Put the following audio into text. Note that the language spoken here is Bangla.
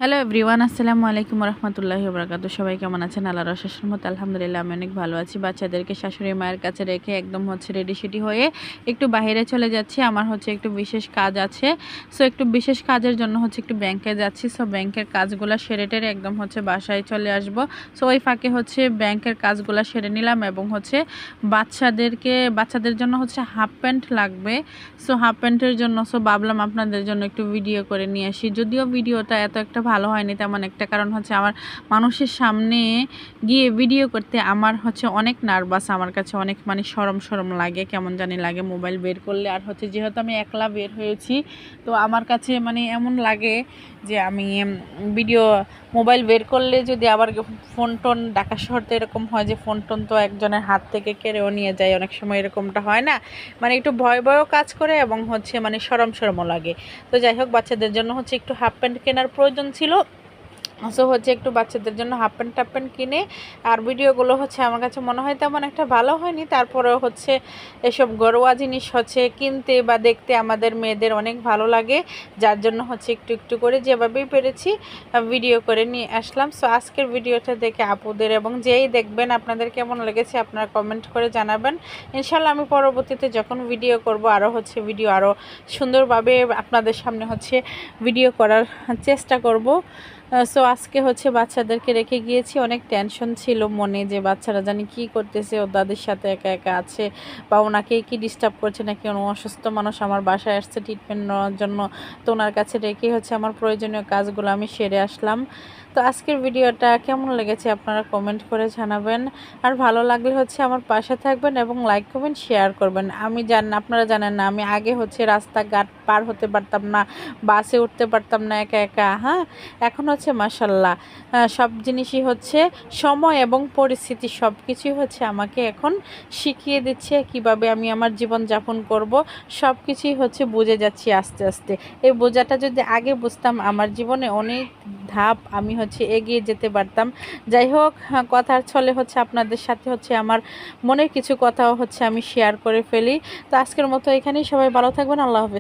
হ্যালো এভরিওয়ান, আসসালামু আলাইকুম রহমতুল্লাহি ওবরাকাতু। সবাই কেমন আছেন? আল্লাহর অশেষ রহমতে আলহামদুলিল্লাহ আমি অনেক ভালো আছি। বাচ্চাদেরকে শাশুড়ি মায়ের কাছে রেখে একদম রেডি সেডি হয়ে একটু বাইরে চলে যাচ্ছি। আমার একটু বিশেষ কাজ আছে। সো একটু বিশেষ কাজের জন্য একটু ব্যাংকে যাচ্ছি। সো ব্যাংকের কাজগুলো সেরে টেরে একদম বাসায় চলে আসব। সো ওই ফাঁকে ব্যাংকের কাজগুলো সেরে নিলাম এবং বাচ্চাদের জন্য হাফ প্যান্ট লাগবে। সো হাফ প্যান্টের জন্য ভাবলাম আপনাদের জন্য একটু ভিডিও করে নিয়ে আসি। যদিও ভিডিওটা এত একটা ভালো হয়নি তেমন একটা, কারণ আমার মানুষের সামনে গিয়ে ভিডিও করতে আমার অনেক নার্ভাস, আমার কাছে অনেক শরম লাগে, কেমন জানি লাগে মোবাইল বের করলে। আর যেহেতু আমি একলা বের হয়েছি, তো আমার কাছে এমন লাগে যে আমি মোবাইল বের করলে যদি আবার ফোন টোন, ঢাকা শহর তো এরকম হয় যে ফোন টোন তো একজনের হাত থেকে কেড়েও নিয়ে যায়, অনেক সময় এরকমটা হয় না, একটু ভয়ও কাজ করে এবং শরমও লাগে। তো যাই হোক, বাচ্চাদের জন্য একটু হাফ প্যান্ট কেনার প্রয়োজন ছিল। সো একটু বাচ্চাদের জন্য হাফ প্যান্ট কিনে, আর ভিডিওগুলো আমার কাছে মনে হয় তেমন একটা ভালো হয়নি। তারপরেও এসব ঘরোয়া জিনিস কিনতে বা দেখতে আমাদের মেয়েদের অনেক ভালো লাগে, যার জন্য একটু একটু করে যেভাবেই পেরেছি ভিডিও করে নিয়ে আসলাম। সো আজকের ভিডিওটা দেখে আপুদের এবং যেই দেখবেন আপনাদের কেমন লেগেছে আপনারা কমেন্ট করে জানাবেন। ইনশাল্লাহ আমি পরবর্তীতে যখন ভিডিও করব আরও ভিডিও আরও সুন্দরভাবে আপনাদের সামনে ভিডিও করার চেষ্টা করব। সো আজকে বাচ্চাদেরকে রেখে গিয়েছি, অনেক টেনশন ছিল মনে যে বাচ্চারা জানি কি করতেছে, ও দাদির সাথে একা একা আছে বা ওনাকে কি ডিস্টার্ব করছে নাকি, কোনো অসুস্থ মানুষ আমার বাসায় আসছে ট্রিটমেন্ট নেওয়ার জন্য। তো ওনার কাছে রেখে আমার প্রয়োজনীয় কাজগুলো আমি সেরে আসলাম। তো আজকের ভিডিওটা কেমন লেগেছে আপনারা কমেন্ট করে জানাবেন, আর ভালো লাগলে আমার পাশে থাকবেন এবং লাইক কমেন্ট শেয়ার করবেন। আপনারা জানেন না, আমি আগে রাস্তাঘাট পার হতে পারতাম না, বাসে উঠতে পারতাম না একা একা। হ্যাঁ, এখন মাশাল্লাহ সব জিনিসই সময় এবং পরিস্থিতি সব কিছুই আমাকে এখন শিখিয়ে দিচ্ছে কিভাবে আমি আমার জীবন যাপন করব। সব কিছুই বুঝে যাচ্ছি আস্তে আস্তে। এই বোঝাটা যদি আগে বুঝতাম, আমার জীবনে অনেক ধাপ আমি এগিয়ে যেতে পারতাম। যাই হোক, কথার ছলে আপনাদের সাথে আমার মনের কিছু কথাও আমি শেয়ার করে ফেলি। তো আজকের মতো এখানেই, সবাই ভালো থাকবেন। আল্লাহ হাফেজ।